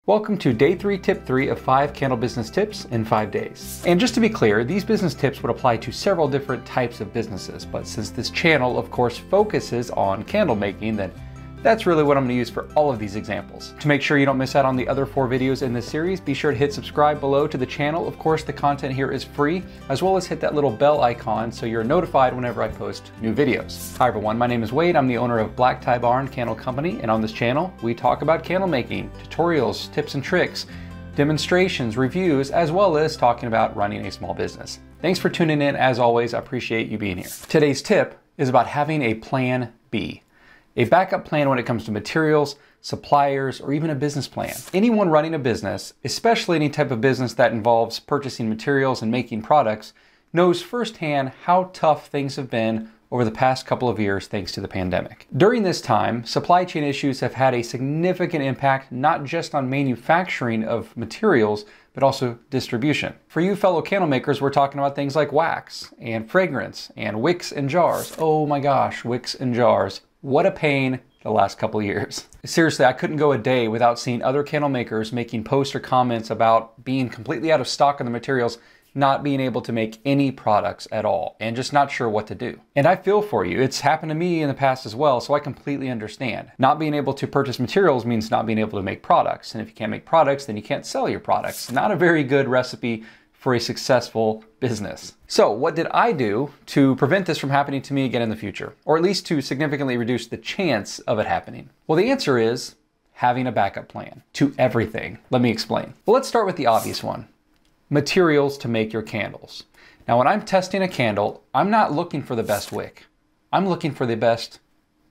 Welcome to day 3, tip 3 of 5 candle business tips in 5 days. And just to be clear, these business tips would apply to several different types of businesses, but since this channel of course focuses on candle making, then that's really what I'm going to use for all of these examples. To make sure you don't miss out on the other 4 videos in this series, be sure to hit subscribe below to the channel. Of course, the content here is free, as well as hit that little bell icon so you're notified whenever I post new videos. Hi everyone, my name is Wade. I'm the owner of Black Tie Barn Candle Company, and on this channel, we talk about candle making, tutorials, tips and tricks, demonstrations, reviews, as well as talking about running a small business. Thanks for tuning in. As always, I appreciate you being here. Today's tip is about having a plan B. A backup plan when it comes to materials, suppliers, or even a business plan. Anyone running a business, especially any type of business that involves purchasing materials and making products, knows firsthand how tough things have been over the past couple of years thanks to the pandemic. During this time, supply chain issues have had a significant impact not just on manufacturing of materials, but also distribution. For you fellow candle makers, we're talking about things like wax and fragrance and wicks and jars. Oh my gosh, wicks and jars. What a pain the last couple of years. Seriously, I couldn't go a day without seeing other candle makers making posts or comments about being completely out of stock on the materials, not being able to make any products at all, and just not sure what to do. And I feel for you. It's happened to me in the past as well, so I completely understand. Not being able to purchase materials means not being able to make products. And if you can't make products, then you can't sell your products. Not a very good recipe for a successful business. So what did I do to prevent this from happening to me again in the future? Or at least to significantly reduce the chance of it happening? Well, the answer is having a backup plan to everything. Let me explain. Well, let's start with the obvious one. Materials to make your candles. Now, when I'm testing a candle, I'm not looking for the best wick. I'm looking for the best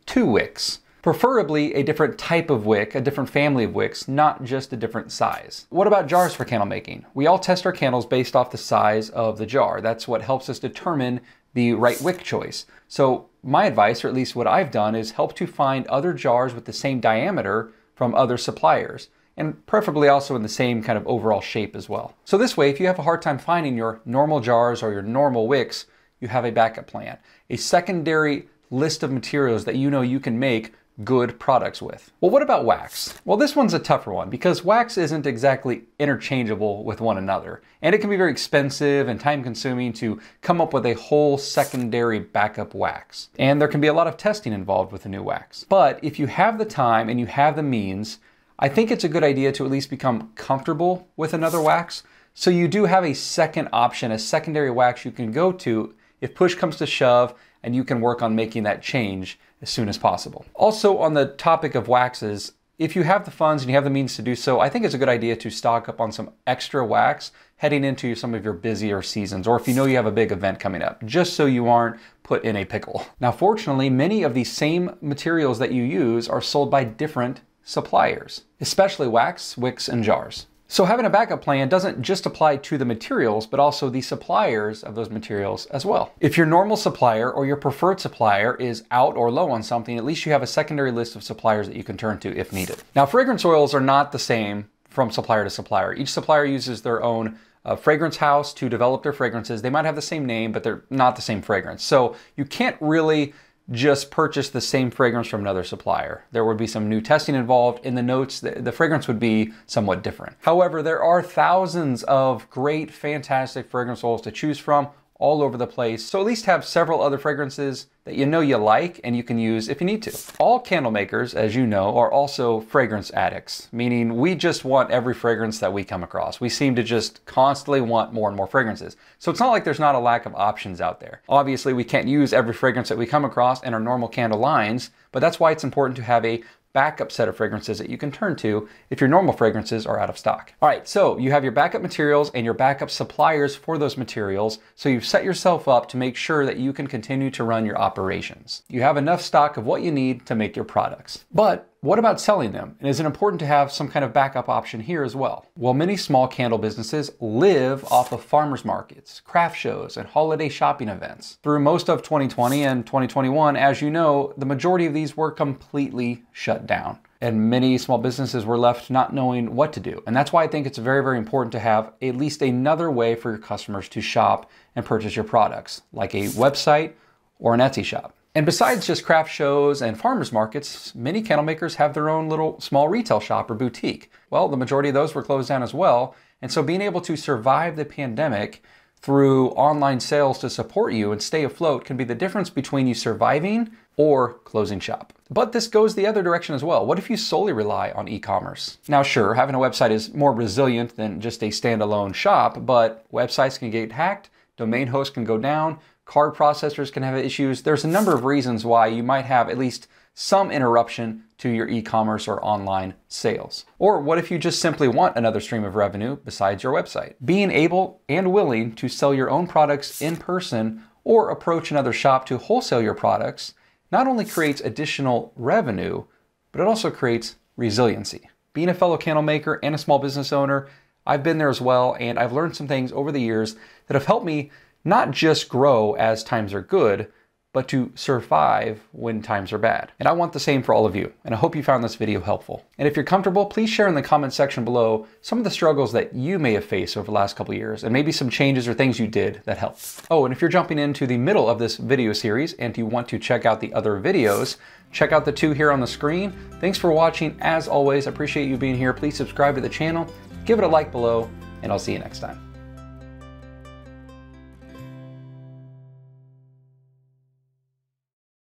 2 wicks. Preferably a different type of wick, a different family of wicks, not just a different size. What about jars for candle making? We all test our candles based off the size of the jar. That's what helps us determine the right wick choice. So my advice, or at least what I've done, is help to find other jars with the same diameter from other suppliers, and preferably also in the same kind of overall shape as well. So this way, if you have a hard time finding your normal jars or your normal wicks, you have a backup plan. A secondary list of materials that you know you can make good products with. Well, what about wax? Well, this one's a tougher one because wax isn't exactly interchangeable with one another. And it can be very expensive and time consuming to come up with a whole secondary backup wax. And there can be a lot of testing involved with a new wax. But if you have the time and you have the means, I think it's a good idea to at least become comfortable with another wax. So you do have a second option, a secondary wax you can go to if push comes to shove, and you can work on making that change as soon as possible. Also, on the topic of waxes, if you have the funds and you have the means to do so, I think it's a good idea to stock up on some extra wax heading into some of your busier seasons, or if you know you have a big event coming up, just so you aren't put in a pickle. Now, fortunately, many of these same materials that you use are sold by different suppliers, especially wax, wicks, and jars. So having a backup plan doesn't just apply to the materials, but also the suppliers of those materials as well. If your normal supplier or your preferred supplier is out or low on something, at least you have a secondary list of suppliers that you can turn to if needed. Now, fragrance oils are not the same from supplier to supplier. Each supplier uses their own fragrance house to develop their fragrances. They might have the same name, but they're not the same fragrance. So you can't really just purchase the same fragrance from another supplier. There would be some new testing involved. In the notes, the fragrance would be somewhat different. However, there are thousands of great, fantastic fragrance oils to choose from all over the place. So at least have several other fragrances that you know you like and you can use if you need to. All candle makers, as you know, are also fragrance addicts, meaning we just want every fragrance that we come across. We seem to just constantly want more and more fragrances. So it's not like there's not a lack of options out there. Obviously, we can't use every fragrance that we come across in our normal candle lines, but that's why it's important to have a backup set of fragrances that you can turn to if your normal fragrances are out of stock. All right, so you have your backup materials and your backup suppliers for those materials, so you've set yourself up to make sure that you can continue to run your operations. You have enough stock of what you need to make your products. But what about selling them? And is it important to have some kind of backup option here as well? Well, many small candle businesses live off of farmers markets, craft shows, and holiday shopping events. Through most of 2020 and 2021, as you know, the majority of these were completely shut down. And many small businesses were left not knowing what to do. And that's why I think it's very, very important to have at least another way for your customers to shop and purchase your products, like a website or an Etsy shop. And besides just craft shows and farmers markets, many candle makers have their own little small retail shop or boutique. Well, the majority of those were closed down as well. And so being able to survive the pandemic through online sales to support you and stay afloat can be the difference between you surviving or closing shop. But this goes the other direction as well. What if you solely rely on e-commerce? Now, sure, having a website is more resilient than just a standalone shop, but websites can get hacked, domain hosts can go down, card processors can have issues. There's a number of reasons why you might have at least some interruption to your e-commerce or online sales. Or what if you just simply want another stream of revenue besides your website? Being able and willing to sell your own products in person or approach another shop to wholesale your products not only creates additional revenue, but it also creates resiliency. Being a fellow candle maker and a small business owner, I've been there as well, and I've learned some things over the years that have helped me not just grow as times are good, but to survive when times are bad. And I want the same for all of you, and I hope you found this video helpful. And if you're comfortable, please share in the comment section below some of the struggles that you may have faced over the last couple of years, and maybe some changes or things you did that helped. Oh, and if you're jumping into the middle of this video series and you want to check out the other videos, check out the 2 here on the screen. Thanks for watching. As always, I appreciate you being here. Please subscribe to the channel, give it a like below, and I'll see you next time.